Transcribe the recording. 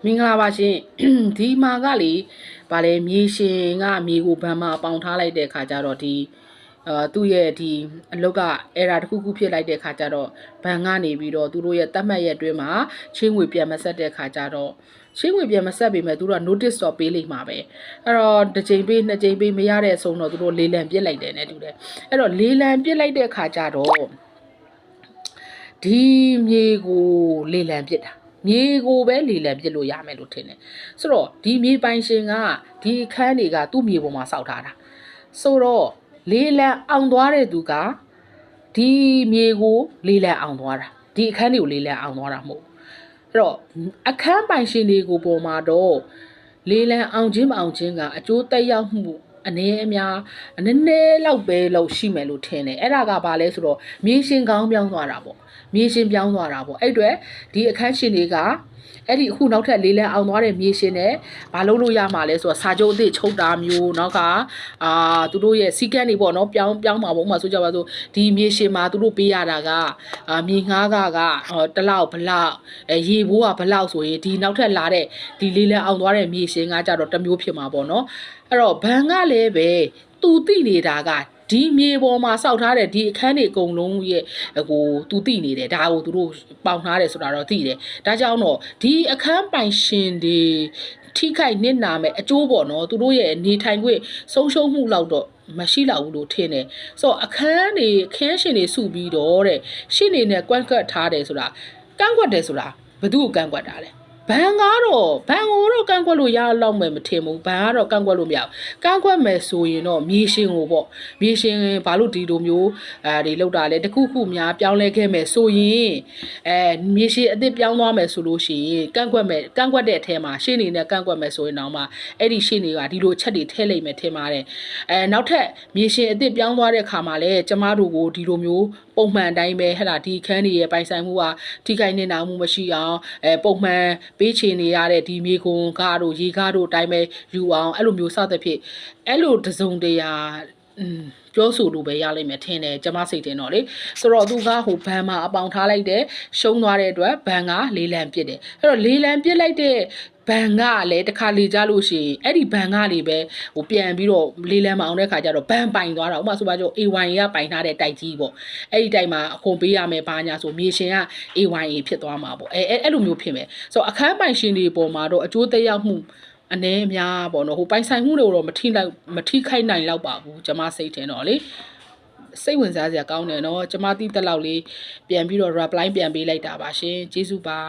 မင်္ဂလာပါရှင်ဒီမှာကလေဗာလဲမြေရှင်ကမြေကိုဗန်မှာပေါင်ထားလိုက်တဲ့ခါကျတော့ဒီသူ့ရဲ့ဒီအလုတ်ကအဲ့ဒါတစ်ခုခုဖြစ်လိုက်တဲ့ခါကျတော့ဗန်ကနေပြီးတော့သူတို့ရဲ့တတ်မှတ်ရက်အတွင်းမှာချင်းငွေပြန်မဆက်တဲ့ခါကျတော့ချင်းငွေပြန်မဆက်ပေမဲ့သူတို့က notice တော့ပေးလိမ့်မှာပဲအဲ့တော့တစ်ချိန်ပေးနှစ်ချိန်ပေးမရတဲ့အဆုံးတော့သူတို့လေးလံပြစ်လိုက်တယ်နဲ့တူတယ်အဲ့တော့လေးလံပြစ်လိုက်တဲ့ခါကျတော့ဒီမြေကိုလေးလံပြစ်တာမြေကိုပဲလေလံပြစ်လို့ရမယ်လို့ထင်တယ်ဆိုတော့ဒီမြေပိုင်ရှင်ကဒီအခန်းတွေကသူ့မြေပေါ်မှာစောက်ထားတာဆိုတော့လေလံအောင်သွားတဲ့သူကဒီမြေကိုလေလံအောင်သွားတာဒီအခန်းတွေကိုလေလံအောင်သွားတာမဟုတ်အဲ့တော့အခန်းပိုင်ရှင်တွေကိုပေါ်မှာတော့လေလံအောင်ခြင်းမအောင်ခြင်းကအကျိုးသက်ရောက်မှုအနေအများနည်းနည်းလောက်ပဲလို့ရှိမယ်လို့ထင်တယ်အဲ့ဒါကဘာလဲဆိုတော့မြေရှင်ကောင်းပြောင်းသွားတာပေါ့မြေရှင်ပြောင်းသွားတာပေါ့အဲ့အတွက်ဒီအခန်းရှင်တွေကအဲ့ဒီအခုနောက်ထပ်လေးလံအောင်သွားတဲ့မြေရှင်နဲ့မလုပ်လို့ရမှာလဲဆိုတော့စာချုပ်အသစ်ချုပ်တာမျိုးနောက်ကသူတို့ရဲ့စီကန်းတွေပေါ့နော်ပြောင်းမှာပေါ့ဥပမာဆိုကြပါစို့ဒီမြေရှင်မှာသူတို့ပေးရတာကမြေငှားကတလောက်ဘလောက်ရေဘိုးကဘလောက်ဆိုရင်ဒီနောက်ထပ်လာတဲ့ဒီလေးလံအောင်သွားတဲ့မြေရှင်ကကြတော့တစ်မျိုးဖြစ်မှာပေါ့နော်အဲ့တော့ဘန်ကလည်းပဲသူသိနေတာကဒီမြေပေါ်မှာစောက်ထားတဲ့ဒီအခန်းတွေအကုန်လုံးရဲ့သူသိနေတယ်ဒါကိုသူတို့ပေါင်ထားတယ်ဆိုတာတော့သိတယ်ဒါကြောင့်တော့ဒီအခန်းပိုင်ရှင်တွေထိခိုက်နစ်နာမဲ့အကျိုးပေါ့နော်သူတို့ရဲ့နေထိုင်ခွင့်ဆုံးရှုံးမှုလောက်တော့မရှိလောက်ဘူးလို့ထင်တယ်ဆိုတော့အခန်းရှင်တွေစုပြီးတော့တဲ့ရှင်းနေနဲ့ကွန့်ကွက်ထားတယ်ဆိုတာကန့်ကွက်တယ်ဆိုတာဘယ်သူ့ကိုကန့်ကွက်တာလဲဘန်ကတော့ဘန်ကိုတော့ကန့်ကွက်လို့ရလောက်မယ်မထင်ဘူးဘန်ကတော့ကန့်ကွက်လို့မရဘူးကန့်ကွက်မယ်ဆိုရင်တော့မြေရှင်ကိုပေါ့မြေရှင်ဘာလို့ဒီလိုမျိုးတွေလောက်တာလဲတခုခုများပြောင်းလဲခဲ့မယ်ဆိုရင်မြေရှင်အစ်စ်ပြောင်းသွားမယ်ဆိုလို့ရှိရင်ကန့်ကွက်တဲ့အထဲမှာရှင်းနေနဲ့ကန့်ကွက်မယ်ဆိုရင်တော့မှအဲ့ဒီရှင်းတွေကဒီလိုချက်တွေထည့်လိုက်မယ်ထင်ပါတယ်နောက်ထပ်မြေရှင်အစ်စ်ပြောင်းသွားတဲ့ခါမှာလဲကျမတို့ကိုဒီလိုမျိုးပုံမှန်တိုင်းပဲဟဲ့လားဒီခန်းတွေရဲ့ပိုင်ဆိုင်မှုကထိခိုက်နေတာမှုမရှိအောင်ပုံမှန်ပေးချေနေရတဲ့ဒီမြေကွန်ကားတို့ရေကားတို့အတိုင်းပဲယူအောင်အဲ့လိုမျိုးစသဖြင့်အဲ့လိုတစုံတရာပြောဆိုလို့ပဲရလိမ့်မယ်ထင်တယ်ကျမစိတ်တင်တော့လေဆိုတော့သူကဟိုဘန်မှာအပေါင်ထားလိုက်တယ်ရှုံးသွားတဲ့အတွက်ဘန်ကလေးလံပြစ်တယ်အဲ့တော့လေးလံပြစ်လိုက်တဲ့ဘန်ကလည်းတစ်ခါလေကြလို့ရှိရင်အဲ့ဒီဘန်ကလေးပဲဟိုပြန်ပြီးတော့လေးလံမအောင်တဲ့ခါကျတော့ဘန်ပိုင်သွားတာဥပမာဆိုပါကြော AYA ကပိုင်ထားတဲ့တိုက်ကြီးပေါ့အဲ့ဒီတိုက်မှာအခွန်ပေးရမယ်ဘာညာဆိုမြေရှင်က AYA ဖြစ်သွားမှာပေါ့အဲ့လိုမျိုးဖြစ်မယ်ဆိုတော့အခန်းပိုင်ရှင်တွေပေါ်မှာတော့အကျိုးသက်ရောက်မှုအနေအများပေါ့နော်ဟိုပိုင်ဆိုင်မှုတွေတော့မထိခိုက်နိုင်တော့ပါဘူးကျမစိတ်ထင်တော့လေစိတ်ဝင်စားစရာကောင်းတယ်နော်ကျမသိတဲ့လောက်လေးပြန်ပြီးတော့ reply ပြန်ပေးလိုက်တာပါရှင်ကျေးဇူးပါ